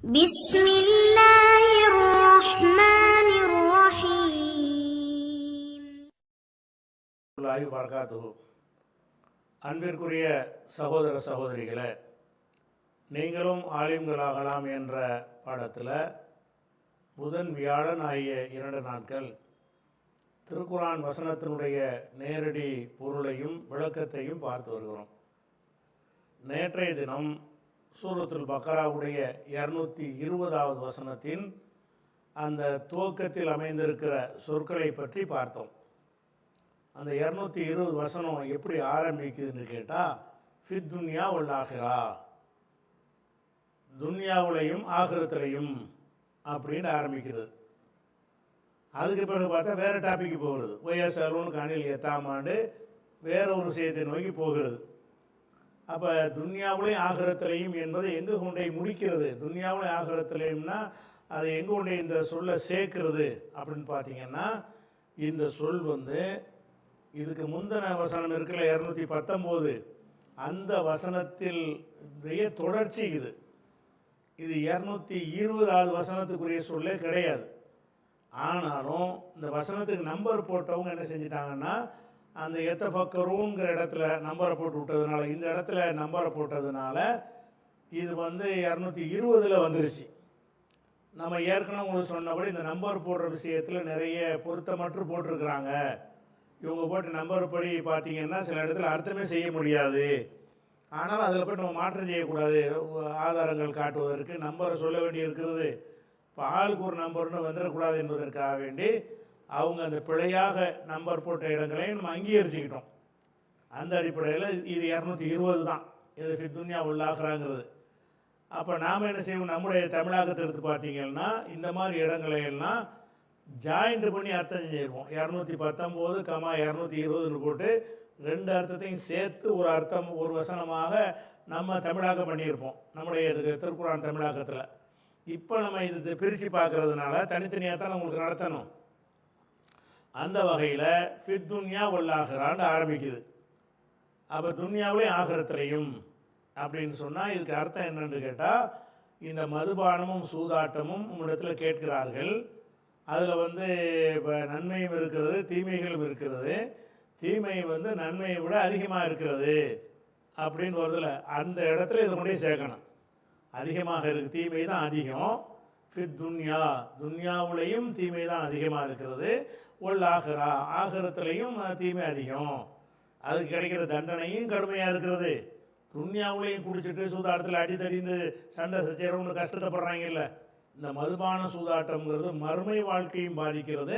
بسم الله الرحمن الرحيم. அன்பிற்குரிய சகோதர சகோதரிகளே, நீங்களும் ஆலிம்களாகலாம் என்ற பாடத்தில் புதன் வியாழன் ஆகிய 2 நாட்கள் திருக்குர்ஆன் வசனத்தினுடைய நேரடி பொருளையும் விளக்கத்தையும் பார்த்து வருகிறோம். நேற்றைய தினம் சூரத்துல் பக்கராவுடைய 220வது வசனத்தின் அந்த துவக்கத்தில் அமைந்திருக்கிற சொற்களை பற்றி பார்த்தோம். அந்த 220 வசனம் எப்படி ஆரம்பிக்குதுன்னு கேட்டால், ஃபித் துன்யா வல் ஆஹிரா, துன்யாவுலையும் ஆகிரத்திலையும் அப்படின்னு ஆரம்பிக்கிறது. அதுக்கு பிறகு பார்த்தா வேறு டாபிக்கு போகிறது. ஒய்எஸ்ஆர்னு காணில் எத்தாமாண்டு வேற ஒரு விஷயத்தை நோக்கி போகிறது. அப்போ துன்யாவுலையும் ஆகிரத்திலையும் என்பதை எங்கே கொண்டே முடிக்கிறது? துன்யாவுலையும் ஆகிரத்திலையும்னா அதை எங்கே கொண்டே இந்த சொல்லை சேர்க்கிறது அப்படின்னு பார்த்தீங்கன்னா, இந்த சொல் இதுக்கு முந்தின வசனம் இருக்குல்ல 219, அந்த வசனத்தில் தொடர்ச்சி இது. இது 220வது வசனத்துக்குரிய சொல்லே கிடையாது. ஆனாலும் இந்த வசனத்துக்கு நம்பர் போட்டவங்க என்ன செஞ்சிட்டாங்கன்னா, அந்த எத்தஃபக்கரூங்கிற இடத்துல நம்பரை போட்டு விட்டதுனால, இந்த இடத்துல நம்பரை போட்டதுனால இது 220 வந்துருச்சு. நம்ம ஏற்கனவே உங்களுக்கு சொன்னபடி இந்த நம்பர் போடுற விஷயத்தில் நிறைய பொருத்தமற்று போட்டிருக்கிறாங்க. இவங்க போட்டு நம்பர் படி பார்த்தீங்கன்னா சில இடத்துல அர்த்தமே செய்ய முடியாது. ஆனாலும் அதில் போய்ட்டு நம்ம மாற்றம் செய்யக்கூடாது. ஆதாரங்கள் காட்டுவதற்கு நம்பரை சொல்ல வேண்டி இருக்கிறது. இப்போ ஆளுக்கு ஒரு நம்பர்னு வந்துடக்கூடாது என்பதற்காக வேண்டி அவங்க அந்த பிழையாக நம்பர் போட்ட இடங்களையும் நம்ம அங்கீகரிச்சுக்கிட்டோம். அந்த அடிப்படையில் இது 220 தான். இது ஃபித் துன்யா வல் ஆஹிராங்கிறது. அப்போ நாம் என்ன செய்வோம், நம்முடைய தமிழாக்கத்தை எடுத்து பார்த்தீங்கன்னா இந்த மாதிரி இடங்களையெல்லாம் ஜாயிண்ட் பண்ணி அர்த்தம் செஞ்சிருப்போம். 219, 220ன்னு போட்டு 2 அர்த்தத்தையும் சேர்த்து ஒரு அர்த்தம் ஒரு வசனமாக நம்ம தமிழாக்கம் பண்ணியிருப்போம் நம்முடைய திருக்குர்ஆன் தமிழாக்கத்தில். இப்போ நம்ம இது பிரித்து பார்க்கறதுனால தனித்தனியாக தான் உங்களுக்கு நடத்தணும். அந்த வகையில் ஃபித் துன்யா வல் ஆஹிரான்னு ஆரம்பிக்குது. அப்போ துன்யாவிலையும் ஆகிரத்திலையும் அப்படின்னு சொன்னால் இதுக்கு அர்த்தம் என்னன்னு கேட்டால், இந்த மதுபானமும் சூதாட்டமும் உங்களிடத்தில் கேட்கிறார்கள். அதில் இப்போ நன்மையும் இருக்கிறது, தீமைகளும் இருக்கிறது. தீமை நன்மையை விட அதிகமாக இருக்கிறது அப்படின்னு வருதில்ல, அந்த இடத்துல இதை கொண்டே சேர்க்கணும். அதிகமாக இருக்குது, தீமை தான் அதிகம். ஃபித் துன்யா, துன்யாவுலையும் தீமை தான் அதிகமாக இருக்கிறது. வல் ஆஹிரா, ஆகிரத்திலையும் தீமை அதிகம். அதுக்கு கிடைக்கிற தண்டனையும் கடுமையாக இருக்கிறது. துன்யாவுலையும் குடிச்சிட்டு சூதாட்டத்தில் அடித்தடிந்து சண்டை செய்கிறவங்க கஷ்டப்படுறாங்கல்ல, இந்த மதுபான சூதாட்டம்ங்கிறது மறுமை வாழ்க்கையும் பாதிக்கிறது,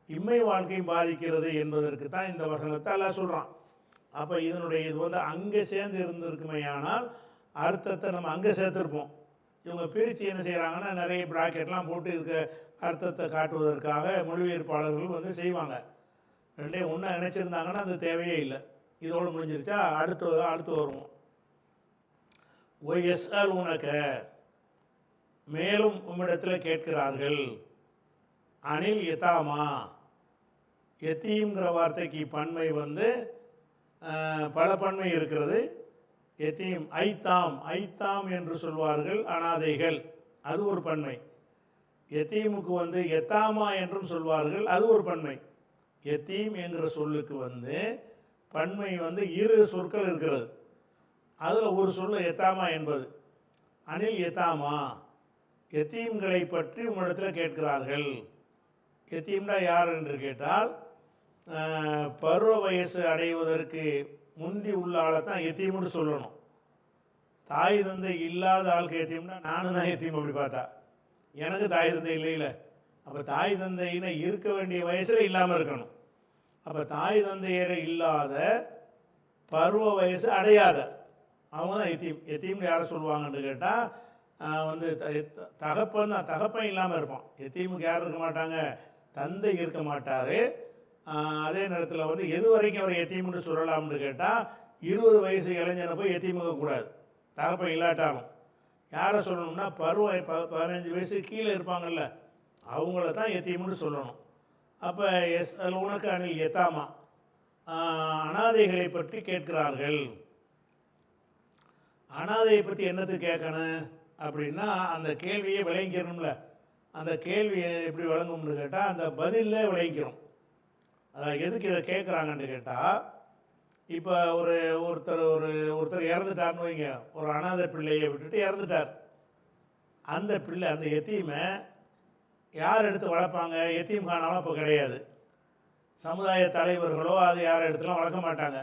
இம்மை வாழ்க்கையும் பாதிக்கிறது என்பதற்கு தான் இந்த வசனத்தை எல்லாம் சொல்கிறான். அப்போ இதனுடைய இது அங்கே சேர்ந்து இருந்திருக்குமே, ஆனால் அர்த்தத்தை நம்ம அங்கே சேர்த்துருப்போம். இவங்க பிரித்து என்ன செய்கிறாங்கன்னா, நிறைய ப்ராக்கெட்லாம் போட்டு இதுக்கு அர்த்தத்தை காட்டுவதற்காக மொழிபெயர்ப்பாளர்கள் செய்வாங்க. ரெண்டையும் ஒன்றா இணைச்சிருந்தாங்கன்னா அது தேவையே இல்லை. இதோடு முடிஞ்சிருச்சா, அடுத்து வருவோம். ஒய்எஸ்ஆர்உனக்க, மேலும் உம்மிடத்தில் கேட்கிறார்கள். அனில் யதாமா, யத்தீம்ங்கிற வார்த்தைக்கு பன்மை பல பன்மை இருக்கிறது. யத்தீம், ஐத்தாம், ஐத்தாம் என்று சொல்வார்கள், அனாதைகள், அது ஒரு பன்மை. யத்தீமுக்கு யத்தாமா என்றும் சொல்வார்கள், அது ஒரு பன்மை. யத்தீம் என்கிற சொல்லுக்கு பன்மை 2 சொற்கள் இருக்கிறது. அதில் ஒரு சொல்லு யத்தாமா என்பது. அனில் யத்தாமா, யத்தீம்களை பற்றி உங்களிடத்தில் கேட்கிறார்கள். யத்தீம்னா யார் என்று கேட்டால், பருவ வயசு அடைவதற்கு முந்தி உள்ள ஆளை தான் யத்தீம்னு சொல்லணும். தாய் தந்தை இல்லாத ஆளுக்கு யத்தீம்னா நானும் தான் யத்தீம். அப்படி பார்த்தா எனக்கு தாய் தந்தை இல்லைல்ல. அப்போ தாய் தந்தையினை இருக்க வேண்டிய வயசில் இல்லாமல் இருக்கணும். அப்போ தாய் தந்தையரை இல்லாத பருவ வயசு அடையாத அவங்க தான் யத்தீம். யத்தீம்னு யாரை சொல்லுவாங்கன்னு கேட்டால், தகப்பன் தான், தகப்பன் இல்லாமல் இருப்பான். யத்தீமுக்கு யாரும் இருக்க மாட்டாங்க, தந்தை இருக்க மாட்டார். அதே நேரத்தில் எது வரைக்கும் அவர் யத்தீம்னு சொல்லலாம்னு கேட்டால், 20 வயசு இளைஞனை போய் யத்தீமுக கூடாது, தகப்பன் இல்லாட்டாலும். யாரை சொல்லணும்னா, 15 வயசு கீழே இருப்பாங்கள்ல, அவங்கள தான் யத்தீம்னு சொல்லணும். அப்போ உனக்கு அனில் யத்தாமா, அனாதைகளை பற்றி கேட்கிறார்கள். அனாதையை பற்றி என்னத்துக்கு கேட்கணும்? அப்படின்னா அந்த கேள்வியே விளங்கிக்கணும்ல. அந்த கேள்வியை எப்படி விளங்கும்னு கேட்டால் அந்த பதிலே விளங்கிக்கிறோம். அதாவது எதுக்கு இதை கேட்குறாங்கன்னு கேட்டால், இப்போ ஒருத்தர் இறந்துட்டார்னு வைங்க, ஒரு அனாதை பிள்ளையை விட்டுட்டு இறந்துட்டார். அந்த பிள்ளை, அந்த எத்தீமை யார் எடுத்து வளர்ப்பாங்க? எத்தீம் காணாலும் அப்போ கிடையாது. சமுதாய தலைவர்களோ அது யார் இடத்துலாம் வளர்க்க மாட்டாங்க.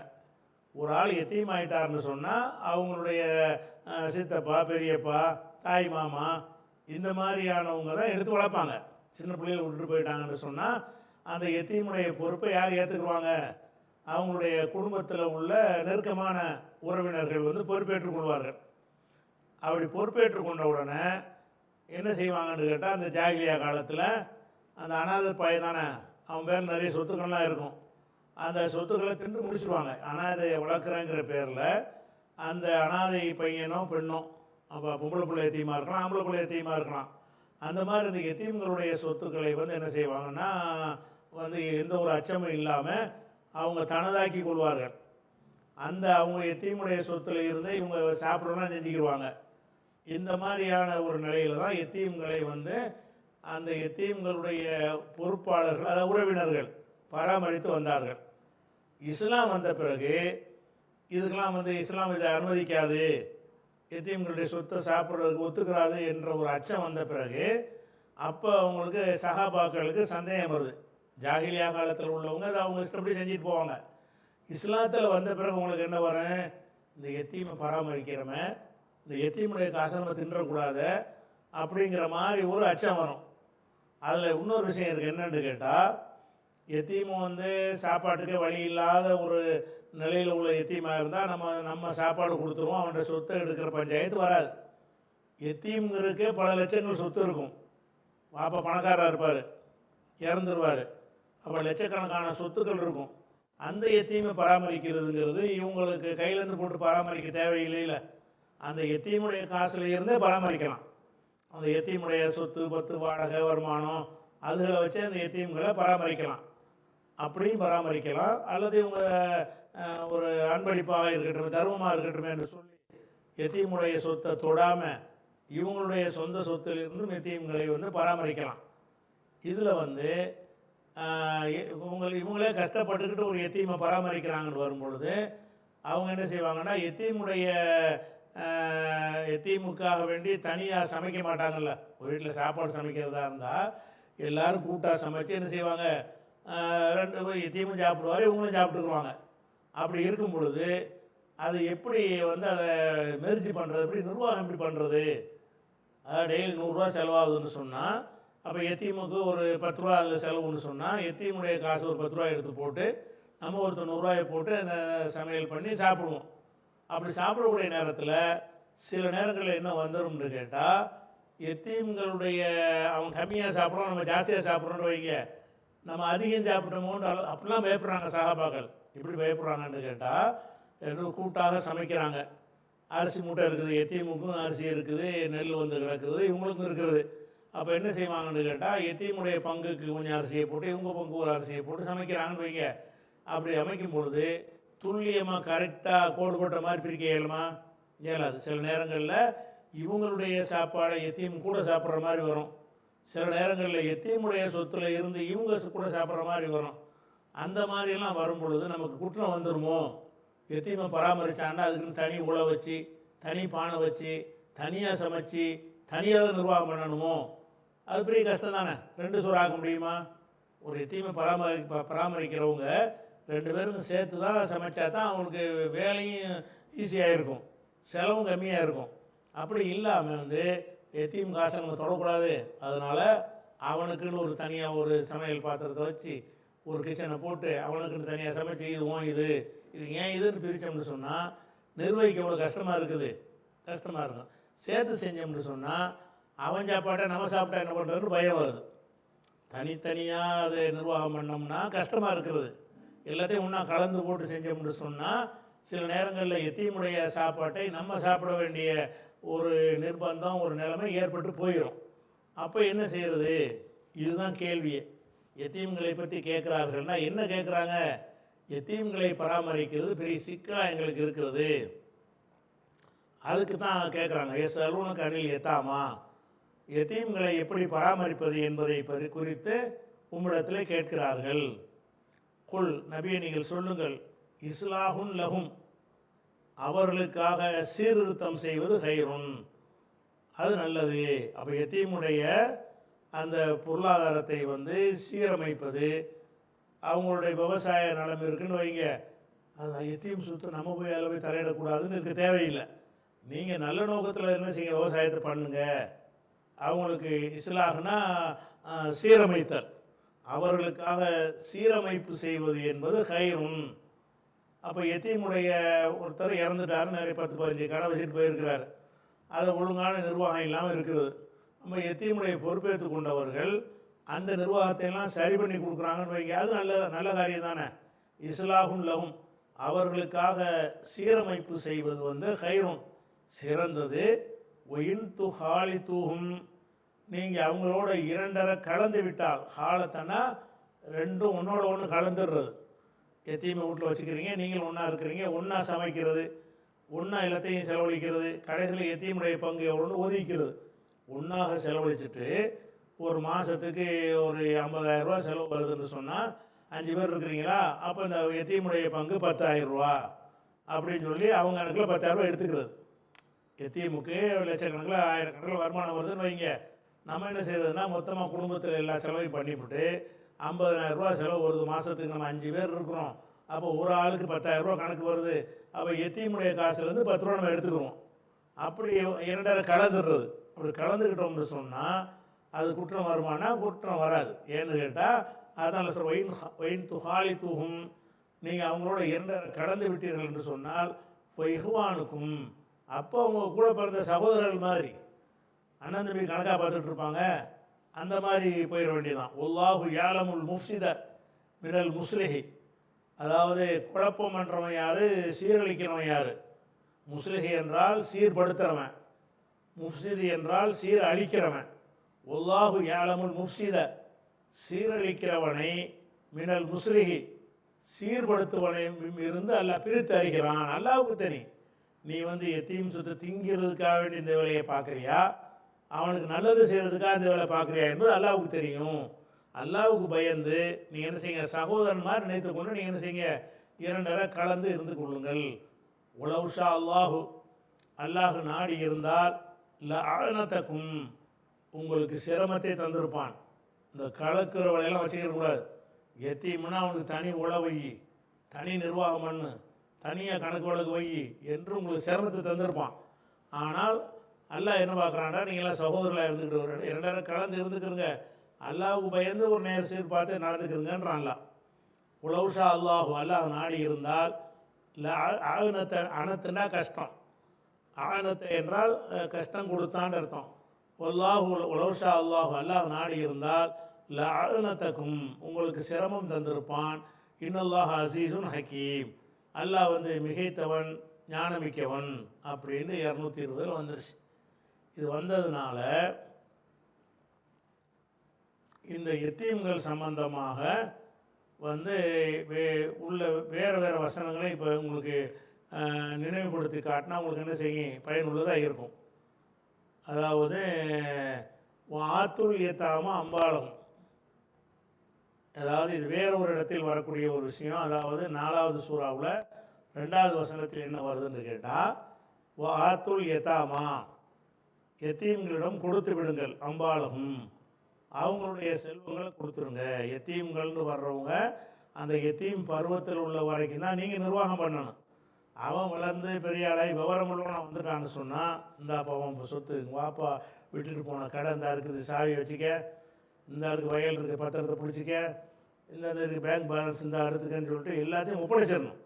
ஒரு ஆள் எத்தீம் ஆகிட்டார்னு சொன்னால் அவங்களுடைய சித்தப்பா, பெரியப்பா, தாய் மாமா இந்த மாதிரியானவங்க தான் எடுத்து வளர்ப்பாங்க. சின்ன பிள்ளைகள் விட்டுட்டு போயிட்டாங்கன்னு சொன்னால் அந்த எத்தீமுடைய பொறுப்பை யார் ஏற்றுக்குவாங்க? அவங்களுடைய குடும்பத்தில் உள்ள நெருக்கமான உறவினர்கள் வந்து பொறுப்பேற்றுக் கொள்வார்கள். அப்படி பொறுப்பேற்று கொண்ட உடனே என்ன செய்வாங்கன்னு கேட்டால், அந்த ஜாகிலியா காலத்தில் அந்த அனாதை பையன் தானே, அவன் பேர் நிறைய சொத்துக்கள்லாம் இருக்கும். அந்த சொத்துக்களை தின்று முடிச்சுடுவாங்க. அனாதையை வளர்க்குறேங்கிற பேரில் அந்த அனாதை பையனோ பெண்ணோ, அப்போ பொம்பளை பிள்ளை எத்தீமாக இருக்கலாம், ஆம்பளை பிள்ளை எத்தீமாக இருக்கலாம். அந்த மாதிரி இந்த எத்தீம்களுடைய சொத்துக்களை வந்து என்ன செய்வாங்கன்னா, வந்து எந்த ஒரு அச்சமும் இல்லாமல் அவங்க தனதாக்கி கொள்வார்கள். அந்த அவங்க எத்தீமுடைய சொத்தில் இருந்து இவங்க சாப்பிடலாம் செஞ்சுக்கிடுவாங்க. இந்த மாதிரியான ஒரு நிலையில் தான் எத்தீம்களை வந்து அந்த எத்தீம்களுடைய பொறுப்பாளர்கள், அதாவது உறவினர்கள் பராமரித்து வந்தார்கள். இஸ்லாம் வந்த பிறகு இதுக்கெல்லாம் வந்து இஸ்லாம் இதை அனுமதிக்காது, எத்தீம்களுடைய சொத்தை சாப்பிட்றதுக்கு ஒத்துக்கிறாது என்ற ஒரு அச்சம் வந்த பிறகு அப்போ அவங்களுக்கு சஹாபாக்களுக்கு சந்தேகம் வருது. ஜாகிலியா காலத்தில் உள்ளவங்க அதை அவங்க இஷ்டப்படி செஞ்சுட்டு போவாங்க. இஸ்லாத்தில் வந்த பிறகு உங்களுக்கு என்ன வரும்? இந்த எத்தீமை பராமரிக்கிறவன் இந்த எத்தீமுடைய காசை நம்ம தின்றக்கூடாது அப்படிங்கிற மாதிரி ஒரு அச்சம் வரும். அதில் இன்னொரு விஷயம் இருக்குது. என்னென்னு கேட்டால், எத்தீமும் வந்து சாப்பாட்டுக்கே வழி இல்லாத ஒரு நிலையில் உள்ள எத்தீமாக இருந்தால் நம்ம சாப்பாடு கொடுத்துருவோம், அவன்கிட்ட சொத்தை எடுக்கிற பஞ்சாயத்து வராது. எத்தீம்ங்கிறதுக்கே பல லட்சங்கள் சொத்து இருக்கும். பாப்பா பணக்காரராக இருப்பார், இறந்துருவார், அப்போ லட்சக்கணக்கான சொத்துக்கள் இருக்கும். அந்த எத்தீமை பராமரிக்கிறதுங்கிறது இவங்களுக்கு கையிலேருந்து போட்டு பராமரிக்க தேவையில்லையில, அந்த எத்தீமுடைய காசுல இருந்தே பராமரிக்கலாம். அந்த எத்தீமுடைய சொத்து பத்து வாடகை வருமானம் அதுகளை வச்சு அந்த எத்தீம்களை பராமரிக்கலாம். அப்படியும் பராமரிக்கலாம். அல்லது இவங்க ஒரு அன்பளிப்பாக இருக்கட்டும், தர்மமாக இருக்கட்டும் என்று சொல்லி எத்தீமுடைய சொத்தை தொடாமல் இவங்களுடைய சொந்த சொத்திலிருந்தும் எத்தீம்களை வந்து பராமரிக்கலாம். இதில் வந்து இவங்களே கஷ்டப்பட்டுக்கிட்டு ஒரு எத்தீமை பராமரிக்கிறாங்கன்னு வரும்பொழுது அவங்க என்ன செய்வாங்கன்னா, எத்தீமுக்காக வேண்டி தனியாக சமைக்க மாட்டாங்கல்ல. ஒரு வீட்டில் சாப்பாடு சமைக்கிறதா இருந்தால் எல்லோரும் கூட்டாக சமைச்சு என்ன செய்வாங்க, ரெண்டு பேர் எத்தீமும் சாப்பிடுவார், இவங்களும் சாப்பிட்டுக்குவாங்க. அப்படி இருக்கும் பொழுது அது எப்படி வந்து அதை மெர்ஜி பண்ணுறது, எப்படி நிர்வாகம் எப்படி பண்ணுறது? அதாவது டெய்லி 100 ரூபா செலவாகுதுன்னு சொன்னால், அப்போ எத்தீமுக்கு ஒரு 10 ரூபா அதில் செலவுன்னு சொன்னால், எத்தீமுடைய காசு ஒரு 10 ரூபா எடுத்து போட்டு நம்ம ஒருத்தர் 100 ரூபாயை போட்டு அந்த சமையல் பண்ணி சாப்பிடுவோம். அப்படி சாப்பிடக்கூடிய நேரத்தில் சில நேரங்களில் என்ன வந்துடும்னு கேட்டால், எத்தீம்களுடைய அவன் கம்மியாக சாப்பிட்றோம், நம்ம ஜாஸ்தியாக சாப்பிட்றோன்னு வைங்க, நம்ம அதிகம் சாப்பிட்டோமோன்னு அப்படிலாம் பயப்படுறாங்க சஹாபாக்கள். எப்படி பயப்படுறாங்கன்னு கேட்டால், கூட்டாக சமைக்கிறாங்க. அரிசி மூட்டை இருக்குது, எத்தீமுக்கும் அரிசி இருக்குது, நெல் வந்து கிடக்குது, இவங்களுக்கும் இருக்குது. அப்போ என்ன செய்வாங்கன்னு கேட்டால், எத்தீமுடைய பங்குக்கு கொஞ்சம் அரிசியை போட்டு இவங்க பங்கு ஒரு அரிசியை போட்டு சமைக்கிறாங்கன்னு வைங்க. அப்படி அமைக்கும் பொழுது துல்லியமாக கரெக்டாக கோடு போட்ட மாதிரி பிரிக்க இயலுமா? இயலாது. சில நேரங்களில் இவங்களுடைய சாப்பாடை எத்தீம் கூட சாப்பிட்ற மாதிரி வரும். சில நேரங்களில் எத்தீமுடைய சொத்தில் இருந்து இவங்க கூட சாப்பிட்ற மாதிரி வரும். அந்த மாதிரிலாம் வரும் பொழுது நமக்கு குற்றம் வந்துடுமோ? எத்தீமை பராமரித்தான்னா அதுக்குன்னு தனி உலை வச்சு, தனி பானை வச்சு, தனியாக சமைச்சு, தனியாக நிர்வாகம் பண்ணணுமோ? அது பெரிய கஷ்டம் தானே. 2 சோறு ஆக்க முடியுமா? ஒரு எத்தீமை பராமரிக்கிறவங்க 2 பேருக்கும் சேர்த்து தான் சமைச்சா தான் அவங்களுக்கு வேலையும் ஈஸியாக இருக்கும், செலவும் கம்மியாக இருக்கும். அப்படி இல்லாமல் வந்து எத்தீம் காசை நம்ம தொடக்கூடாது. அதனால் அவனுக்குன்னு ஒரு தனியாக ஒரு சமையல் பாத்திரத்தை வச்சு ஒரு கிச்சனை போட்டு அவனுக்குன்னு தனியாக சமைச்சு இது ஏன் இதுன்னு பிரித்தோம்னு சொன்னால் நிர்வகிக்க எவ்வளோ கஷ்டமாக இருக்குது, கஷ்டமாக இருக்கும். சேர்த்து செஞ்சோம்னு சொன்னால் அவன் சாப்பாட்டை நம்ம சாப்பிட்டா என்ன பண்ணுறதுன்னு பயம் வருது. தனித்தனியாக அது நிர்வாகம் பண்ணோம்னா கஷ்டமாக இருக்கிறது. எல்லாத்தையும் ஒன்றா கலந்து போட்டு செஞ்சோம்னு சொன்னால் சில நேரங்களில் எத்தீமுடைய சாப்பாட்டை நம்ம சாப்பிட வேண்டிய ஒரு நிர்பந்தம், ஒரு நிலைமை ஏற்பட்டு போயிடும். அப்போ என்ன செய்கிறது? இதுதான் கேள்வியே. எத்தீம்களை பற்றி கேட்குறார்கள்னா என்ன கேட்குறாங்க? எத்தீம்களை பராமரிக்கிறது பெரிய சிக்கலாக எங்களுக்கு இருக்கிறது. அதுக்கு தான் கேட்குறாங்க, எஸ்அலூனக அனில் யதாமா, யதீம்களை எப்படி பராமரிப்பது என்பதை குறித்து உம்மிடத்தில் கேட்கிறார்கள். குல், நபியை நீங்கள் சொல்லுங்கள், இஸ்லாஹுன் லஹும், அவர்களுக்காக சீர்திருத்தம் செய்வது ஹைருன், அது நல்லது. அப்போ யத்தீமுடைய அந்த பொருளாதாரத்தை சீரமைப்பது, அவங்களுடைய விவசாய நிலைமை இருக்குன்னு வைங்க, அது யத்தீம் சுத்தம் நம்ம போய் அதில் போய் தலையிடக்கூடாதுன்னு இருக்க தேவையில்லை. நீங்கள் நல்ல நோக்கத்தில் என்ன செய்ய, விவசாயத்தை பண்ணுங்க. அவங்களுக்கு இஸ்லாஹ்னா சீரமைத்தல், அவர்களுக்காக சீரமைப்பு செய்வது என்பது ஹைருன். அப்போ யத்தீமுடைய ஒருத்தர் இறந்துட்டாருன்னு நிறைய 10-15 கடை வச்சுட்டு போயிருக்கிறார், அதை ஒழுங்கான நிர்வாகம் இல்லாமல் இருக்கிறது. நம்ம யத்தீமுடைய பொறுப்பேற்று கொண்டவர்கள் அந்த நிர்வாகத்தை எல்லாம் சரி பண்ணி கொடுக்குறாங்கன்னு வைங்க, அது நல்ல காரியம் தானே. இஸ்லாஹுன் லஹும், அவர்களுக்காக சீரமைப்பு செய்வது ஹைருன், சிறந்தது. ஒயின் து ஹாலி தூஹும், நீங்கள் அவங்களோட இரண்டரை கலந்து விட்டால், ஹாலத்தனா ரெண்டும் ஒன்றோட ஒன்று கலந்துடுறது. எத்தீமை வீட்டில் வச்சுக்கிறீங்க, நீங்கள் ஒன்றா இருக்கிறீங்க, ஒன்றா சமைக்கிறது, ஒன்றா எல்லாத்தையும் செலவழிக்கிறது, கடைசியில் எத்தீமுடைய பங்கு எவ்வளோன்னு ஒதுக்கிறது. ஒன்றாக செலவழிச்சிட்டு ஒரு மாதத்துக்கு ஒரு 50,000 ரூபா செலவு வருதுன்னு சொன்னால் 5 பேர் இருக்கிறீங்களா, அப்போ இந்த எத்தீமுடைய பங்கு 10,000 ரூபா அப்படின்னு சொல்லி அவங்க கணக்கில் 10,000 ரூபா எடுத்துக்கிறது. எத்தீமுக்கு லட்சக்கணக்கில் 1000 கணக்கில் வருமானம் வருதுன்னு வைங்க, நம்ம என்ன செய்யறதுன்னா மொத்தமாக குடும்பத்தில் எல்லா செலவையும் பண்ணிவிட்டு 50,000 ரூபா செலவு வருது மாதத்துக்கு, நம்ம 5 பேர் இருக்கிறோம், அப்போ ஒரு ஆளுக்கு 10,000 ரூபா கணக்கு வருது. அப்போ எத்தீமுடைய காசுலேருந்து 10 ரூபா நம்ம எடுத்துக்கிறோம். அப்படி இரண்டரை கலந்துடுறது. அப்படி கலந்துக்கிட்டோம்னு சொன்னால் அது குற்றம் வருமானா, குற்றம் வராது. ஏன்னு கேட்டால் அதனால் சொல்ற ஒயின் துஹாலி தூகும், நீங்கள் அவங்களோட இரண்டரை கலந்து விட்டீர்கள் என்று சொன்னால் இஹ்வானுக்கும், அப்போ அவங்க கூட பிறந்த சகோதரர்கள் மாதிரி அண்ணன் தம்பி கணக்காக பார்த்துட்டு இருப்பாங்க, அந்த மாதிரி போயிட வேண்டியதான். உல்லாஹு யாலமுல் முஃப்சித மினல் முஸ்லிஹி, அதாவது குழப்பம் பண்ணுறவன் யார், சீரழிக்கிறவன் யார். முஸ்லிஹி என்றால் சீர்படுத்துகிறவன், முஃப்சிதி என்றால் சீர் அழிக்கிறவன். உல்லாஹு யாலமுல் முஃப்சித, சீரழிக்கிறவனை, மினல் முஸ்லிஹி, சீர்படுத்துவனை இருந்து அல்லாஹ் பிரித்து அறிகிறான். அல்லாஹ்வுக்கு தெரியும், நீ எத்தீம் சொத்தை திங்கிறதுக்காக வேண்டி இந்த வேலையை பார்க்குறியா, அவனுக்கு நல்லது செய்கிறதுக்காக இந்த வேலை பார்க்குறியா என்பது அல்லாஹ்வுக்கு தெரியும். அல்லாஹ்வுக்கு பயந்து நீங்கள் என்ன செய்யுங்க, சகோதரன் மாதிரி நினைத்து கொண்டு நீங்கள் என்ன செய்யுங்க, இரண்டரை கலந்து இருந்து கொள்ளுங்கள். உலவுஷா அல்லாஹு, அல்லாஹ் நாடி இருந்தால் லஅனதக்கும், உங்களுக்கு சிரமத்தை தந்திருப்பான். இந்த கலக்கிற வேலையெல்லாம் வச்சுக்கிறக்கூடாது. எத்தீம்னா அவனுக்கு தனி உழவை, தனி நிர்வாகம் பண்ணு, தனியாக கணக்கு வழக்கு வை என்று உங்களுக்கு சிரமத்தை தந்திருப்பான். ஆனால் அல்லாஹ் என்ன பார்க்குறான்டா, நீங்களாம் சகோதரர்களாக இருந்துக்கிட்டு ஒரு இரண்டரை கலந்து இருந்துக்கிறங்க, அல்லாஹ்வுக்கு பயந்து ஒரு நேர் சீர் பார்த்து நடந்துக்கிறங்கன்றான் அல்லாஹ். உலவுஷா அல்லாஹு, அல்லாஹ் நாடி இருந்தால் ஆனத்தை, அனத்துனா கஷ்டம், ஆனத்தை என்றால் கஷ்டம் கொடுத்தான்னு அர்த்தம். உலவுஷா அல்லாஹு, அல்லாஹ் நாடி இருந்தால் லஅனதக்கும், உங்களுக்கு சிரமம் தந்திருப்பான். இன்னல்லாஹ் அசீசுன் ஹக்கீம், அல்லாஹ் மிகைத்தவன் ஞானமிக்கவன் அப்படின்னு 220 வந்துருச்சு. இது வந்ததுனால இந்த எத்தீம்கள் சம்பந்தமாக உள்ள வேறு வசனங்களை இப்போ உங்களுக்கு நினைவுபடுத்தி காட்டினா உங்களுக்கு என்ன செய்யும், பயனுள்ளதாக இருக்கும். அதாவது ஆத்துல் ஏத்தாம அம்பாளம், அதாவது இது வேற ஒரு இடத்தில் வரக்கூடிய ஒரு விஷயம். அதாவது 4வது சூறாவில் 2வது வசனத்தில் என்ன வருதுன்னு கேட்டால், ஆத்துல் ஏத்தாமா, எத்தீம்களிடம் கொடுத்து விடுங்கள், அம்பாளகும், அவங்களுடைய செல்வங்களை கொடுத்துருங்க. எத்தீம்கள்னு வர்றவங்க அந்த எத்தீம் பருவத்தில் உள்ள வரைக்கும் தான் நீங்கள் நிர்வாகம் பண்ணணும். அவன் வளர்ந்து பெரிய ஆளாகி விவரம் உள்ளவன் வந்துட்டான்னு சொன்னால், இந்த அப்பா அவன் சொத்து, வாப்பா விட்டுட்டு போன கடை இந்த இருக்குது, சாவி வச்சுக்க, இந்த இருக்குது வயல் இருக்குது, பத்திரத்தை பிடிச்சிக்க, இந்த இருக்குது பேங்க் பேலன்ஸ் இந்த எடுத்துக்கன்னு சொல்லிட்டு எல்லாத்தையும் ஒப்படைச்சிடணும்.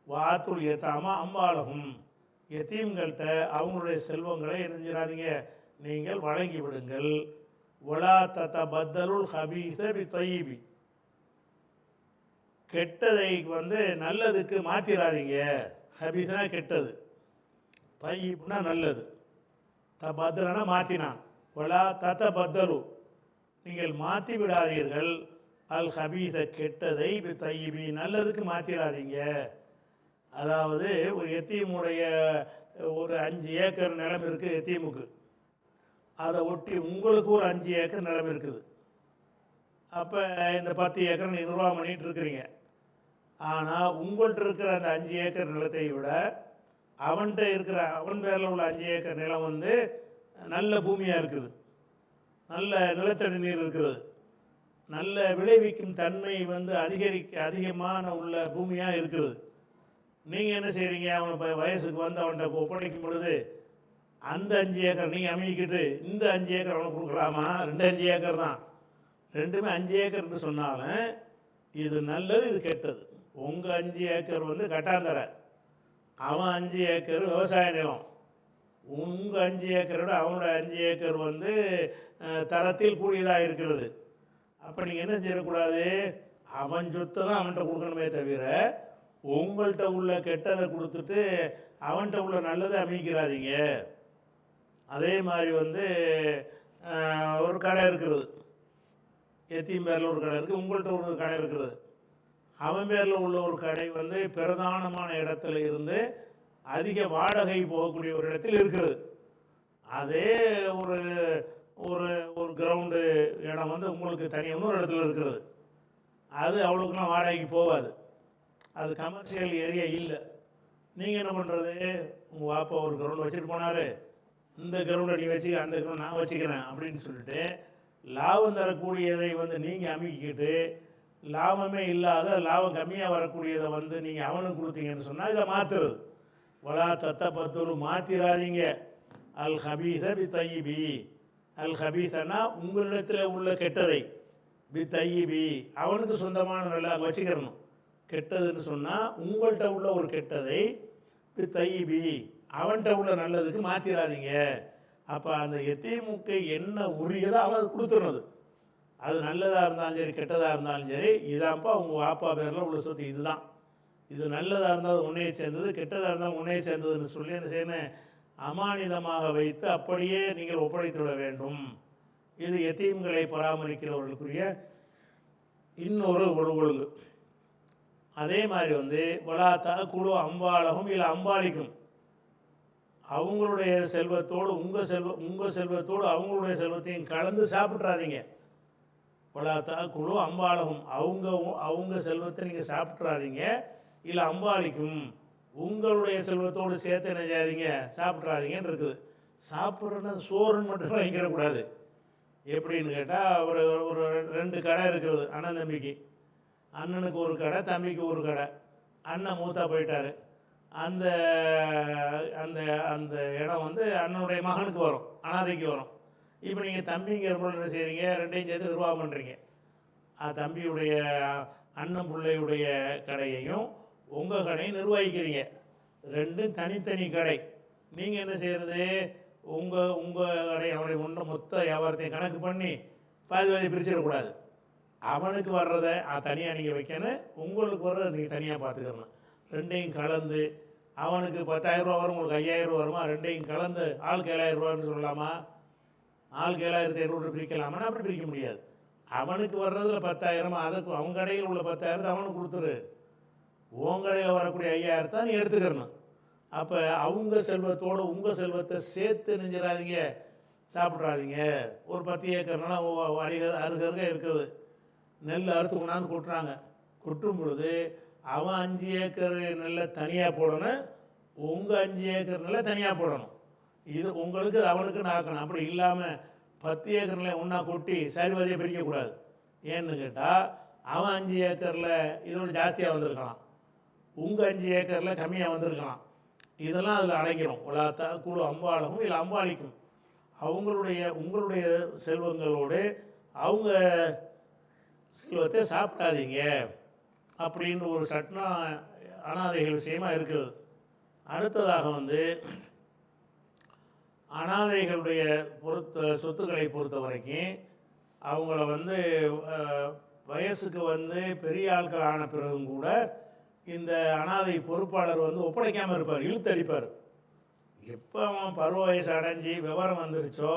வாத்துல் ஏத்தாமா அம்பாளகும், எத்தீம்கள்கிட்ட அவங்களுடைய செல்வங்களை இணைஞ்சிடாதீங்க, நீங்கள் வழங்கி விடுங்கள். ஒலா தத்த பத்தலுல் ஹபீஸ பி தொய்யிபி, கெட்டதை நல்லதுக்கு மாற்றிடாதீங்க. ஹபீஸ்னா கெட்டது, தையிப்னா நல்லது, பத்தலனா மாற்றினான். ஒலா தத்த பத்தலு, நீங்கள் மாற்றி விடாதீர்கள், அல் ஹபீஸ கெட்டதை தையிபி நல்லதுக்கு மாற்றிடாதீங்க. அதாவது ஒரு எத்தீமுடைய ஒரு 5 ஏக்கர் நிலம் இருக்குது எத்தீமுக்கு, அதை ஒட்டி உங்களுக்கு ஒரு 5 ஏக்கர் நிலம் இருக்குது. அப்போ இந்த 10 ஏக்கர் நீங்கள் நிர்வாகம் பண்ணிகிட்டு இருக்கிறீங்க. ஆனால் உங்கள்கிட்ட இருக்கிற அந்த 5 ஏக்கர் நிலத்தை விட அவன்கிட்ட இருக்கிற அவன் பேரில் உள்ள 5 ஏக்கர் நிலம் வந்து நல்ல பூமியாக இருக்குது, நல்ல நிலத்தடி நீர் இருக்குது, நல்ல விளைவிக்கும் தன்மை வந்து அதிகமான உள்ள பூமியாக இருக்குது. நீங்கள் என்ன செய்கிறீங்க, அவனை வயசுக்கு வந்து அவன்கிட்ட ஒப்படைக்கும் பொழுது அந்த 5 ஏக்கர் நீங்கள் அமைக்கிட்டு இந்த 5 ஏக்கர் அவனுக்கு கொடுக்கலாமா? 5 ஏக்கர் தான், ரெண்டுமே 5 ஏக்கர்னு சொன்னாலும் இது நல்லது இது கெட்டது. உங்கள் 5 ஏக்கர் வந்து கட்டாந்தர, அவன் 5 ஏக்கர் விவசாய நிலம். உங்கள் 5 ஏக்கரோட அவனோட 5 ஏக்கர் வந்து தரத்தில் கூடியதாக இருக்கிறது. அப்போ நீங்கள் என்ன செய்யக்கூடாது, அவன் சொத்தை தான் அவன்கிட்ட கொடுக்கணுமே தவிர உங்கள்கிட்ட உள்ள கெட்டதை கொடுத்துட்டு அவன்கிட்ட உள்ள நல்லதை அமைக்கிறாதீங்க. அதே மாதிரி வந்து ஒரு கடை இருக்கிறது, எத்தீம் பேரில் ஒரு கடை இருக்குது, உங்கள்கிட்ட ஒரு கடை இருக்கிறது. அவன் பேரில் உள்ள ஒரு கடை வந்து பிரதானமான இடத்துல இருந்து அதிக வாடகை போகக்கூடிய ஒரு இடத்தில் இருக்கிறது. அதே ஒரு ஒரு ஒரு கிரவுண்டு இடம் வந்து உங்களுக்கு தனியாக இன்னொரு இடத்துல இருக்கிறது. அது அவ்வளோக்குலாம் வாடகைக்கு போகாது, அது கமர்ஷியல் ஏரியா இல்லை. நீங்கள் என்ன பண்ணுறது, உங்கள் வாப்பா ஒரு கிரவுண்ட் வச்சுட்டு போனார், இந்த கிரவுண்டை நீ வச்சு அந்த கிரவுண்ட் நான் வச்சுக்கிறேன் அப்படின்னு சொல்லிட்டு லாபம் தரக்கூடியதை வந்து நீங்கள் அமைக்கிட்டு லாபமே இல்லாத லாபம் கம்மியாக வரக்கூடியதை வந்து நீங்கள் அவனுக்கு கொடுத்தீங்கன்னு சொன்னால் இதை மாற்றுறது. வலா தத்தபத்துரு, மாற்றிடாதீங்க. அல் ஹபீஸ பி தையிபி, அல் ஹபீஸனா உங்களிடத்தில் உள்ள கெட்டதை, பி தையிபி அவனுக்கு சொந்தமான நல்லா வச்சுக்கிறணும். கெட்டதுன்னு சொன்னால் உங்கள்கிட்ட உள்ள ஒரு கெட்டதை பி தையிபி அவன்கிட்ட உள்ள நல்லதுக்கு மாற்றிடாதீங்க. அப்போ அந்த எத்தீமுக்கு என்ன உரியதோ அவன் கொடுத்துருது. அது நல்லதாக இருந்தாலும் சரி கெட்டதாக இருந்தாலும் சரி, இதான்ப்பா உங்கள் வாப்பா பேரில் உள்ள சொத்து, இதுதான், இது நல்லதாக இருந்தால் உன்னையை சேர்ந்தது, கெட்டதாக இருந்தாலும் உன்னையை சேர்ந்ததுன்னு சொல்லி என்ன செய்யணும், அமானிதமாக வைத்து அப்படியே நீங்கள் ஒப்படைத்து விட வேண்டும். இது எத்தீம்களை பராமரிக்கிறவர்களுக்குரிய இன்னொரு ஒழுங்கு. அதே மாதிரி வந்து வலாத்தா குழு அம்பாலகம் இல்லை அம்பாளிக்கும், அவங்களுடைய செல்வத்தோடு உங்கள் செல்வத்தோடு அவங்களுடைய செல்வத்தையும் கலந்து சாப்பிட்றாதீங்க. வலாத்தா குழு அம்பாலகம், அவங்க செல்வத்தை நீங்கள் சாப்பிட்றாதீங்க. இல்லை அம்பாளிக்கும், உங்களுடைய செல்வத்தோடு சேர்த்து என்ன செய்யாதீங்க, சாப்பிட்றாதீங்கன்னு இருக்குது. சாப்பிட்றதுன்னா சோறுன்னு மட்டும் வைக்கிறக்கூடாது. எப்படின்னு கேட்டால் ஒரு ஒரு 2 கடை இருக்கிறது அண்ணன் தம்பிக்கு. அண்ணனுக்கு ஒரு கடை, தம்பிக்கு ஒரு கடை. அண்ணன் மூத்தா போயிட்டார். அந்த அந்த அந்த இடம் வந்து அண்ணனுடைய மகனுக்கு வரும், அனாதைக்கு வரும். இப்போ நீங்கள் தம்பிங்கிற பொருள் என்ன செய்கிறீங்க, 2ஐயும் சேர்த்து நிர்வாகம் பண்ணுறீங்க. தம்பியுடைய அண்ணன் பிள்ளையுடைய கடையையும் உங்கள் கடையும் நிர்வகிக்கிறீங்க. 2ம் தனித்தனி கடை. நீங்கள் என்ன செய்கிறது, உங்கள் கடை அவனுடைய மொத்த வியாபாரத்தையும் கணக்கு பண்ணி பாதி பிரிச்சிடக்கூடாது. அவனுக்கு வர்றதை தனியாக நீங்கள் வைக்கணும், உங்களுக்கு வர்றதை நீங்கள் தனியாக பார்த்துக்கணும். 2ஐயும் கலந்து, அவனுக்கு 10,000 ரூபா வரும், உங்களுக்கு 5,000 ரூபா வருமா, 2ஐயும் கலந்து ஆளுக்கு 7,000 ரூபான்னு சொல்லலாமா, ஆளுக்கு 7,500 பிரிக்கலாமான்னா அப்படி பிரிக்க முடியாது. அவனுக்கு வர்றதில் 10,000, அதுக்கு அவங்க கடையில் உள்ள 10,000 அவனுக்கு கொடுத்துரு, உன் கடையில் வரக்கூடிய 5,000 தான் நீ எடுத்துக்கிறணும். அப்போ அவங்க செல்வத்தோடு உங்கள் செல்வத்தை சேர்த்து நெஞ்சிடாதீங்க, சாப்பிட்றாதீங்க. ஒரு 10 ஏக்கர்னால அருகருக இருக்குது, நெல் அறுத்து கொண்டாந்து கொட்டுறாங்க. கொட்டும் பொழுது அவன் 5 ஏக்கர் நெல்லை தனியாக போடணும், உங்கள் 5 ஏக்கர் நெல்லை தனியாக போடணும். இது உங்களுக்கு அவனுக்கு நாக்கணும். அப்படி இல்லாமல் 10 ஏக்கர் நிலை ஒன்றா கொட்டி சரிவதையை பிரிக்கக்கூடாது. ஏன்னு கேட்டால் அவன் 5 ஏக்கரில் இதோட ஜாஸ்தியாக வந்திருக்கலாம், உங்கள் 5 ஏக்கரில் கம்மியாக வந்திருக்கலாம். இதெல்லாம் அதில் அடங்கிடும். வலாத்தா குழு அம்பாலகம் இல்லை அம்பாளிக்கும், உங்களுடைய செல்வங்களோடு அவங்க செல்வத்தை சாப்பிடாதீங்க அப்படின்னு ஒரு சட்டம் அனாதைகள் விஷயமாக இருக்குது. அடுத்ததாக வந்து அனாதைகளுடைய சொத்துக்களை பொறுத்த வரைக்கும் அவங்கள வந்து வயசுக்கு வந்து பெரிய ஆட்கள் ஆன பிறகும் கூட இந்த அனாதை பொறுப்பாளர் வந்து ஒப்படைக்காமல் இருப்பார், இழுத்தடிப்பார். எப்போ அவன் பருவ வயசு அடைஞ்சி விவரம் வந்துருச்சோ,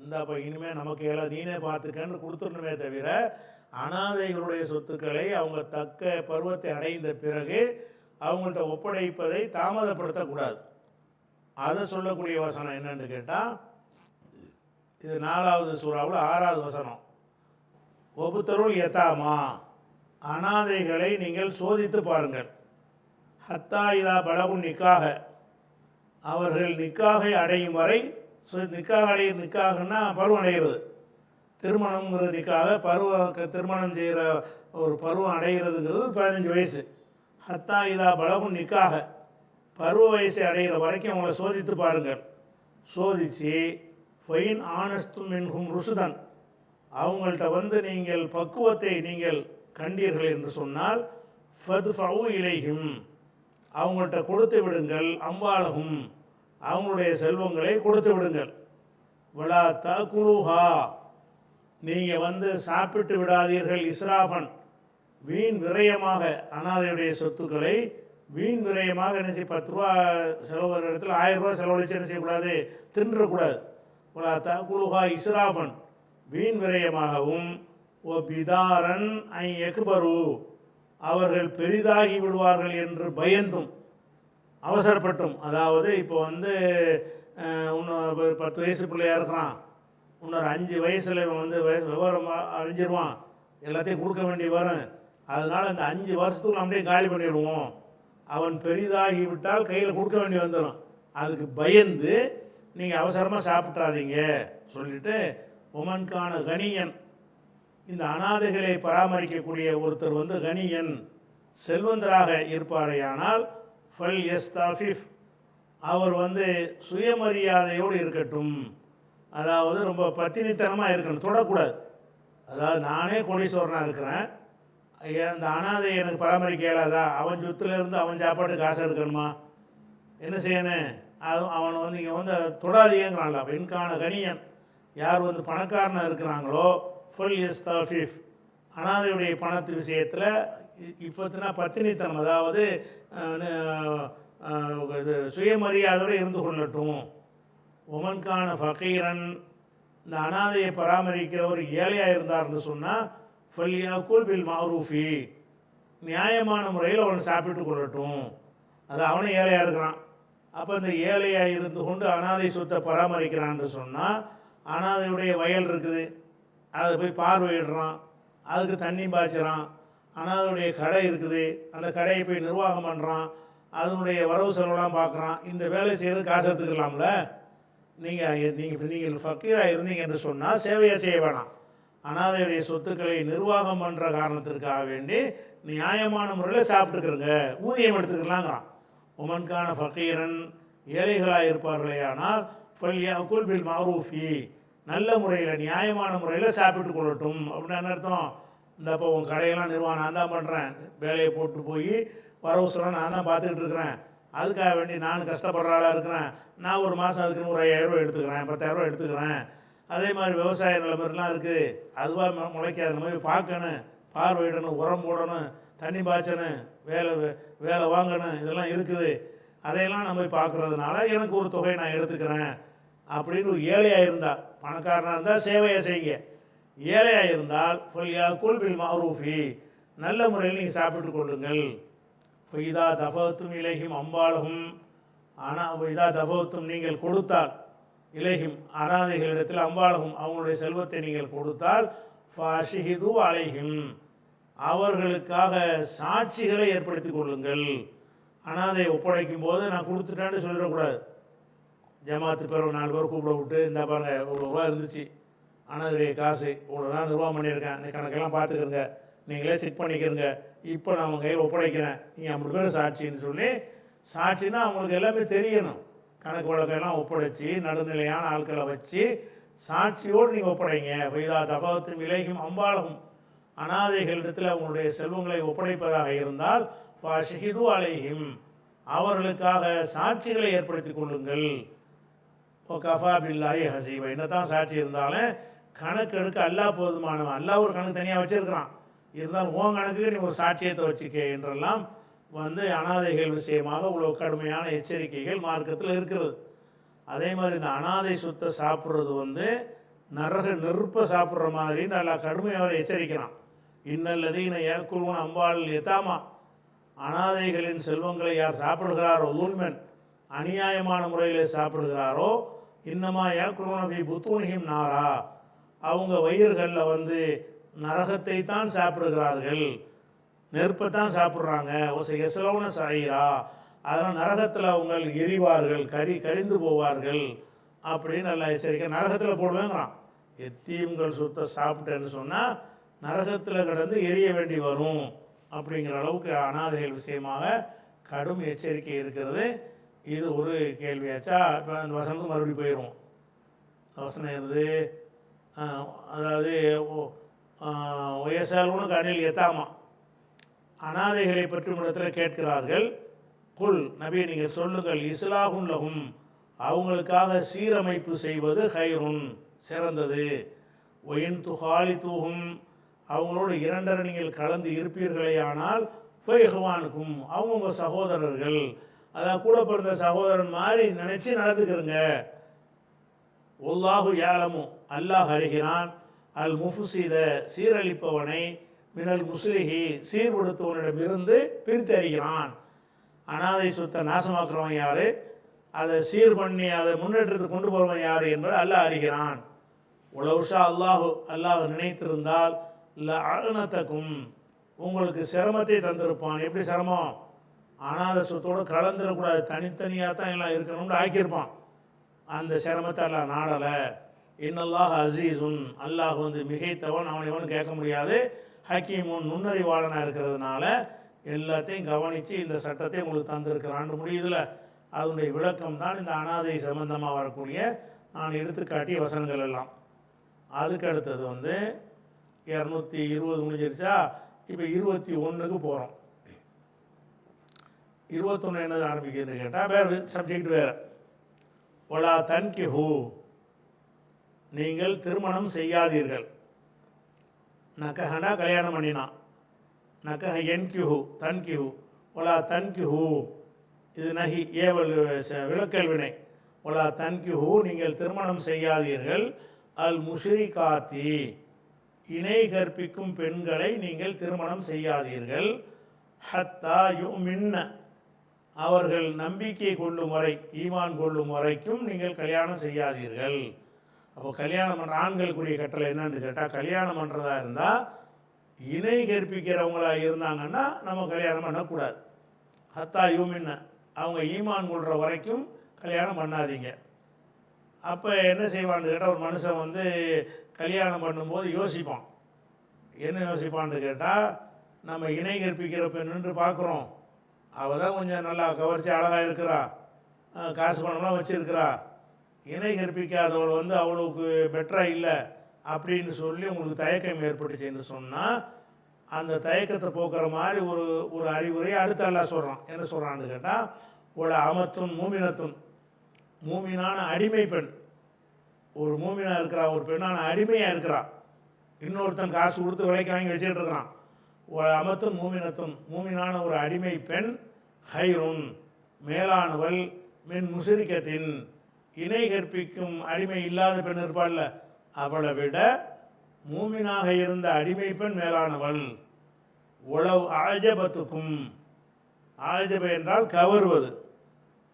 இந்தாப்பா இனிமேல் நமக்கு எல்லாம் நீனே பார்த்துக்கன்னு கொடுத்துடணுமே தவிர அனாதைகளுடைய சொத்துக்களை அவங்க தக்க பருவத்தை அடைந்த பிறகு அவங்கள்ட்ட ஒப்படைப்பதை தாமதப்படுத்தக்கூடாது. அதை சொல்லக்கூடிய வசனம் என்னன்னு கேட்டால், இது 4வது சூறாவில் 6வது வசனம். ஒபுத்தருள் யதாமா, அனாதைகளை நீங்கள் சோதித்து பாருங்கள். ஹத்தா இதா பலகு நிக்காக, அவர்கள் நிக்காகை அடையும் வரை. நிக்காகன்னா பருவம் அடைகிறது. திருமணம்ங்கிறது நிக்காக, திருமணம் செய்கிற ஒரு பருவம் அடைகிறதுங்கிறது 15 வயசு. ஹத்தா இதா பலகு நிக்காக, பருவ வயசை அடைகிற வரைக்கும் அவங்கள சோதித்து பாருங்கள். சோதித்து ஃபைன் ஆனஸ்தும் மின்ஹும் ருசுதன், அவங்கள்ட்ட நீங்கள் பக்குவத்தை நீங்கள் கண்டீர்கள் என்று சொன்னால், ஃபத்ஃபஉ இலைஹிம், அவங்கள்ட்ட கொடுத்து விடுங்கள். அம்வாலகும், அவங்களுடைய செல்வங்களை கொடுத்து விடுங்கள். வலா தகுலுஹா, நீங்கள் சாப்பிட்டு விடாதீர்கள். இஸ்ராஃபன், வீண் விரயமாக, அனாதையுடைய சொத்துக்களை வீண் விரயமாக என்ன செய்ய, 10 ரூபா செலவு இடத்துல 1000 ரூபா செலவழிச்சு என்ன செய்யக்கூடாது, தின்றக்கூடாது. வலா தகுலுஹா இஸ்ராஃபன், வீண் விரயமாகவும். ஓ பிதாரன் ஐ எக்பரு, அவர்கள் பெரிதாகி விடுவார்கள் என்று பயந்தும், அவசரப்பட்டும். அதாவது இப்போ இன்னும் 10 வயசு பிள்ளையாக இருக்கிறான், இன்னொரு 5 வயசில் இவன் விவரம் அழிஞ்சிருவான், எல்லாத்தையும் கொடுக்க வேண்டி வரும். அதனால் இந்த 5 வருஷத்துக்குள்ள அப்படியே காலி பண்ணிடுவோம். அவன் பெரிதாகி விட்டால் கையில் கொடுக்க வேண்டி வந்துடும். அதுக்கு பயந்து நீங்கள் அவசரமாக சாப்பிட்றாதீங்க சொல்லிட்டு, உமன்கான கணியன், இந்த அனாதைகளை பராமரிக்கக்கூடிய ஒருத்தர் கணியன், செல்வந்தராக இருப்பாரையானால், ஃபல் எஸ்தாஃபிஃப், அவர் சுயமரியாதையோடு இருக்கட்டும். அதாவது ரொம்ப பத்தினித்தனமாக இருக்கணும், தொடக்கூடாது. அதாவது நானே கோடீஸ்வரனாக இருக்கிறேன், இந்த அனாதை எனக்கு பராமரிக்க இயலாதா, அவன் சொத்துலேருந்து அவன் சாப்பாட்டு காசு எடுக்கணுமா, என்ன செய்யணும், அவனை இங்கே தொடாதீங்கிறான்ல. வெண்கான கணியன், யார் பணக்காரனாக இருக்கிறாங்களோ, ஃபுல் எஸ்தாஃபிஃப், அனாதையுடைய பணத்து விஷயத்தில் இப்போத்தினா பத்தினித்தனம், அதாவது இது சுயமரியாதையோடு இருந்து கொள்ளட்டும். உமன்கான ஃபகீரன், இந்த அனாதையை பராமரிக்கிறவர் ஏழையாக இருந்தார்னு சொன்னால், ஃபல்யாக்குல் பில் மாரூஃபி, நியாயமான முறையில் அவன் சாப்பிட்டு கொள்ளட்டும். அது அவனே ஏழையாக இருக்கிறான். அப்போ இந்த ஏழையாக இருந்து கொண்டு அனாதை சொத்தை பராமரிக்கிறான்னு சொன்னால், அனாதையுடைய வயல் இருக்குது, அதை போய் பார்வையிடுறான், அதுக்கு தண்ணி பாய்ச்சுறான். அனாதையுடைய கடை இருக்குது, அந்த கடையை போய் நிர்வாகம் பண்ணுறான், அதனுடைய வரவு செலவுலாம் பார்க்குறான். இந்த வேலை செய்கிறது காசு எடுத்துக்கலாம்ல. நீங்கள் ஃபக்கீராக இருந்தீங்க என்று சொன்னால் சேவையாக செய்ய வேணாம். அனாதையுடைய சொத்துக்களை நிர்வாகம் பண்ணுற காரணத்திற்காக வேண்டி நியாயமான முறையில் சாப்பிட்டுக்கிறங்க, ஊதியம் எடுத்துக்கலாங்கிறான். உமன்கான ஃபக்கீரன், ஏழைகளாக இருப்பார்களே ஆனால், ஃபல்யாக்குல் பில் மாரூஃபி, நல்ல முறையில் நியாயமான முறையில் சாப்பிட்டு கொள்ளட்டும். அப்படின்னு என்ன அர்த்தம், இந்த அப்போ உன் கடையெல்லாம் நிர்வாகம் நான் தான் பண்ணுறேன், வேலையை போட்டு போய் வரவு சொல்ல நான் தான் பார்த்துக்கிட்டு இருக்கிறேன், அதுக்காக வேண்டி நான் கஷ்டப்படுற ஆளாக இருக்கிறேன், நான் ஒரு மாதம் அதுக்குன்னு ஒரு 5000 ரூபா எடுத்துக்கிறேன், 10,000 ரூபா எடுத்துக்கிறேன். அதே மாதிரி விவசாய நிலைமைலாம் இருக்குது, அதுவாக முளைக்காத மாதிரி பார்க்கணும், பார்வையிடணும், உரம் போடணும், தண்ணி பாய்ச்சணும், வேலை வாங்கணும், இதெல்லாம் இருக்குது. அதையெல்லாம் நம்ம போய் பார்க்குறதுனால எனக்கு ஒரு தொகை நான் எடுத்துக்கிறேன் அப்படின்னு ஒரு ஏழையாக இருந்தால், பணக்காரனாக இருந்தால் சேவையை செய்யுங்க. ஏழையாக இருந்தால் ஃபல்யாக்குல் பில் மாரூஃபி, நல்ல முறையில் நீங்கள் சாப்பிட்டு கொள்ளுங்கள். இதா தஃபத்தும் இலைஹிம் அம்பாலகும், ஆனால் இதா தஃபத்தும் நீங்கள் கொடுத்தால், இலைஹிம் அனாதைகளிடத்தில், அம்பாலகும் அவங்களுடைய செல்வத்தை நீங்கள் கொடுத்தால், ஃபஷிஹிது அலைஹிம் அவர்களுக்காக சாட்சிகளை ஏற்படுத்தி கொள்ளுங்கள். அனாதையை ஒப்படைக்கும் போது நான் கொடுத்துட்டேன்னு சொல்லிடக்கூடாது. ஜமாத்து பேர் 4 பேர் கூப்பிட விட்டு, இந்த பாருங்க இவ்வளோ ரூபா இருந்துச்சு, அனாதையுடைய காசு இவ்வளோ தான் நிர்வாகம் பண்ணியிருக்கேன், இந்த கணக்கெல்லாம் பார்த்துக்கிறங்க, நீங்களே செக் பண்ணிக்கிறங்க, இப்போ நான் அவங்க கையில் ஒப்படைக்கிறேன், நீங்கள் 50 பேர் சாட்சின்னு சொல்லி, சாட்சின்னா அவங்களுக்கு எல்லாமே தெரியணும். கணக்கு வழக்கெல்லாம் ஒப்படைச்சி நடுநிலையான ஆட்களை வச்சு சாட்சியோடு நீங்கள் ஒப்படைங்க. வைதா தபத்தும் இலைஹிம் அம்பாலகும், அனாதைகளிடத்தில் அவங்களுடைய செல்வங்களை ஒப்படைப்பதாக இருந்தால், ஃபஷிஹிது அலைஹிம் அவர்களுக்காக சாட்சிகளை ஏற்படுத்தி கொள்ளுங்கள். ஓ கஃபா பில்லாஹி ஹசீபா, என்ன தான் சாட்சி இருந்தாலும் கணக்கெடுக்க அல்லாஹ் போதுமானவன். அல்லாஹ் ஒரு கணக்கு தனியாக வச்சுருக்கிறான், இருந்தாலும் உன் கணக்குக்கு நீ ஒரு சாட்சியத்தை வச்சுக்க என்றெல்லாம் அனாதைகள் விஷயமாக இவ்வளோ கடுமையான எச்சரிக்கைகள் மார்க்கத்தில் இருக்கிறது. அதே மாதிரி இந்த அனாதை சொத்தை சாப்பிட்றது நெருப்பை சாப்பிட்ற மாதிரி நல்லா கடுமையாக எச்சரிக்கிறான். இன்னல்லதீன யாக்குலூன அம்வால் யதாமா, அனாதைகளின் செல்வங்களை யார் சாப்பிடுகிறாரோ, உல்மன் அநியாயமான முறையில் சாப்பிடுகிறாரோ இன்னமா யாக்குலூனஃபி புத்தூனிஹிம் நாரா, அவங்க வயிறுகளில் வந்து நரகத்தை தான் சாப்பிடுகிறார்கள், நெருப்பை தான் சாப்பிட்றாங்க. எஸ்லௌன சயீரா, அதனால் நரகத்தில் அவங்க எரிவார்கள், கரிந்து போவார்கள் அப்படின்னு நல்லா எச்சரிக்கை. நரகத்தில் போடுவேங்கிறான். எத்தீம்கள் சுத்த சாப்பிட்டேன்னு சொன்னால் நரகத்தில் கிடந்து எரிய வேண்டி வரும் அப்படிங்கிற அளவுக்கு அனாதைகள் விஷயமாக கடும் எச்சரிக்கை இருக்கிறது. இது ஒரு கேள்வியாச்சா. இப்போ அந்த வசனத்துக்கு மறுபடியும் போயிடுவோம். வசனம் இருந்து அதாவது ஒயசாலூனு கண்ணில் எத்தாமா, அனாதைகளை பற்றி இடத்துல கேட்கிறார்கள். குல், நபி நீங்கள் சொல்லுங்கள், இஸ்லாஹுன் லஹும், அவங்களுக்காக சீரமைப்பு செய்வது ஹைருன், சிறந்தது. ஒயின் துஹாலி தூகும், அவங்களோடு இரண்டரை நீங்கள் கலந்து இருப்பீர்களே ஆனால் ஃபைஹ்வானுக்கும், அவங்க உங்கள் சகோதரர்கள், அதான் கூட பிறந்த சகோதரன் மாதிரி நினச்சி நடந்துக்கிறங்க. ஒல்லாஹு யாலமு, அல்லாஹ் அறிகிறான், அல் முஃப்ஸித சீரழிப்பவனை, மினல் முஸ்லிஹி சீர்படுத்துவனிடமிருந்து பிரித்து அறிகிறான். அனாதை சொத்தை நாசமாக்குறவன் யார், அதை சீர் பண்ணி அதை முன்னேற்றத்துக்கு கொண்டு போகிறவன் யார் என்பதை அல்லாஹ் அறிகிறான். உலவுஷா அல்லாஹ் நினைத்திருந்தால் லஅனதகும், உங்களுக்கு சிரமத்தை தந்திருப்பான். எப்படி சிரமம்? அனாதை சொத்தோடு கலந்துடக்கூடாது, தனித்தனியாக தான் எல்லாம் இருக்கணும்னு ஆக்கியிருப்பான். அந்த சிரமத்தை அல்லாஹ் நாடலை. இன்னல்லாஹ் அசீசுன், அல்லாஹ் வந்து மிகைத்தவன், அவனை எவனும் கேட்க முடியாது. ஹக்கீமுன், நுண்ணறிவாளனாக இருக்கிறதுனால எல்லாத்தையும் கவனித்து இந்த சட்டத்தை உங்களுக்கு தந்திருக்கிறான்னு முடியுதுல. அதனுடைய விளக்கம் தான் இந்த அனாதை சம்பந்தமாக வரக்கூடிய நான் எடுத்துக்காட்டிய வசனங்கள் எல்லாம். அதுக்கு அடுத்தது வந்து 220 முடிஞ்சிருச்சா. இப்போ 21க்கு போகிறோம். 21 என்னது ஆரம்பிக்கிறது கேட்டால் வேறு சப்ஜெக்ட் வேறு. ஒலா தன்கிஹு, நீங்கள் திருமணம் செய்யாதீர்கள். நகஹனா கல்யாணம் பண்ணினான், நகஹ என்கிஹு தன்கிஹு, ஒலா தன்கிஹு இது நஹி ஏவல் விளக்கல் வினை. ஒலா தன்கிஹு, நீங்கள் திருமணம் செய்யாதீர்கள். அல் முஷ்ரிகாத்தி, இணை கற்பிக்கும் பெண்களை நீங்கள் திருமணம் செய்யாதீர்கள். ஹத்தா யுமின்ன, அவர்கள் நம்பிக்கை கொள்ளும் வரை, ஈமான் கொள்ளும் வரைக்கும் நீங்கள் கல்யாணம் செய்யாதீர்கள். அப்போ கல்யாணம் பண்ணுற ஆண்களுக்குரிய கட்டளை என்னன்னு கேட்டால், கல்யாணம் பண்ணுறதா இருந்தால் இணை கற்பிக்கிறவங்களா இருந்தாங்கன்னா நம்ம கல்யாணம் பண்ணக்கூடாது. ஹத்தா யூமின்ன, அவங்க ஈமான் கொள்கிற வரைக்கும் கல்யாணம் பண்ணாதீங்க. அப்போ என்ன செய்வான்னு கேட்டால், ஒரு மனுஷன் வந்து கல்யாணம் பண்ணும்போது யோசிப்பான். என்ன யோசிப்பான்னு கேட்டால், நம்ம இணை கற்பிக்கிற பெண்ணுன்று பார்க்குறோம், அவள் தான் கொஞ்சம் நல்லா கவர்ச்சி அழகாக இருக்கிறா, காசு பணம்லாம் வச்சுருக்கிறா, இணை கற்பிக்காதவள் வந்து அவ்வளவுக்கு பெட்டராக இல்லை அப்படின்னு சொல்லி உங்களுக்கு தயக்கம் ஏற்பட்டுச்சுன்னு சொன்னால், அந்த தயக்கத்தை போக்குற மாதிரி ஒரு அறிவுரையை அடுத்த அல்லாஹ் சொல்கிறான். என்ன சொல்கிறான்னு கேட்டால், ஒரு அமத்துன் மூமினத்துன், மூமினான அடிமை பெண், ஒரு மூமினாக இருக்கிறா, ஒரு பெண்ணான அடிமையாக இருக்கிறா, இன்னொருத்தன் காசு கொடுத்து விலைக்கு வாங்கி வச்சுக்கிட்டு இருக்கிறான். ஒரு அமத்துன் மூமினத்துன், மூமினான ஒரு அடிமை பெண், ஹைருன் மேலானவள், மின் முஷ்ரிகத்தின் இணை கற்பிக்கும் அடிமை இல்லாத பெண் இருப்பாள்ல, அவளை விட மூமினாக இருந்த அடிமை பெண் மேலானவள். உளவு ஆஜபத்துக்கும், ஆஜப என்றால் கவருவது,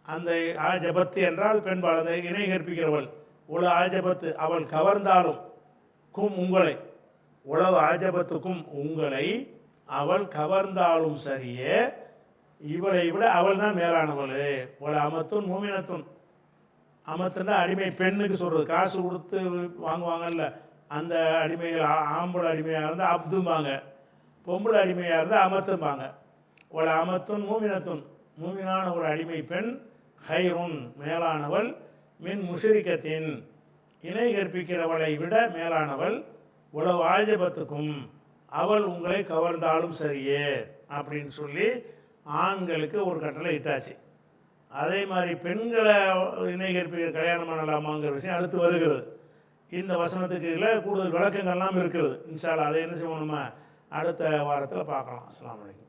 அந்த ஆஜபத்து என்றால் பெண்பாள், அந்த இணை கற்பிக்கிறவள். உளவு ஆஜபத்து, அவள் கவர்ந்தாலும், கும் உங்களை, உளவு ஆஜபத்துக்கும் உங்களை, அவள் கவர்ந்தாலும் சரியே, இவளை விட அவள் தான் மேலானவள். உள அமத்துன் மூமினத்துன், அமத்துன்னா அடிமை பெண்ணுக்கு சொல்கிறது, காசு கொடுத்து வாங்குவாங்கல்ல அந்த அடிமைகள். ஆம்பளை அடிமையாக இருந்தால் அப்தும்பாங்க, பொம்பளை அடிமையாக இருந்தால் அமத்தும்பாங்க. ஒரு அமத்துன் மூமினத்துன், மூமினான ஒரு அடிமை பெண், ஹைருன் மேலானவள், மின் முஷ்ரிகத்தின் இணை கற்பிக்கிறவளை விட மேலானவள். உளவு ஆஜபத்துக்கும், அவள் உங்களை கவர்ந்தாலும் சரியே அப்படின்னு சொல்லி ஆண்களுக்கு ஒரு கட்டளை இட்டாச்சு. அதே மாதிரி பெண்களை இணை கற்பிக்க கல்யாணம் பண்ணலாமாங்கிற விஷயம் அடுத்து வருகிறது. இந்த வசனத்துக்கு கூடுதல் விளக்கங்கள்லாம் இருக்கிறது. இன்ஷா அல்லாஹ் அதை என்ன செய்வோம், நம்ம அடுத்த வாரத்தில் பார்க்கலாம். அஸ்ஸலாமு அலைக்கும்.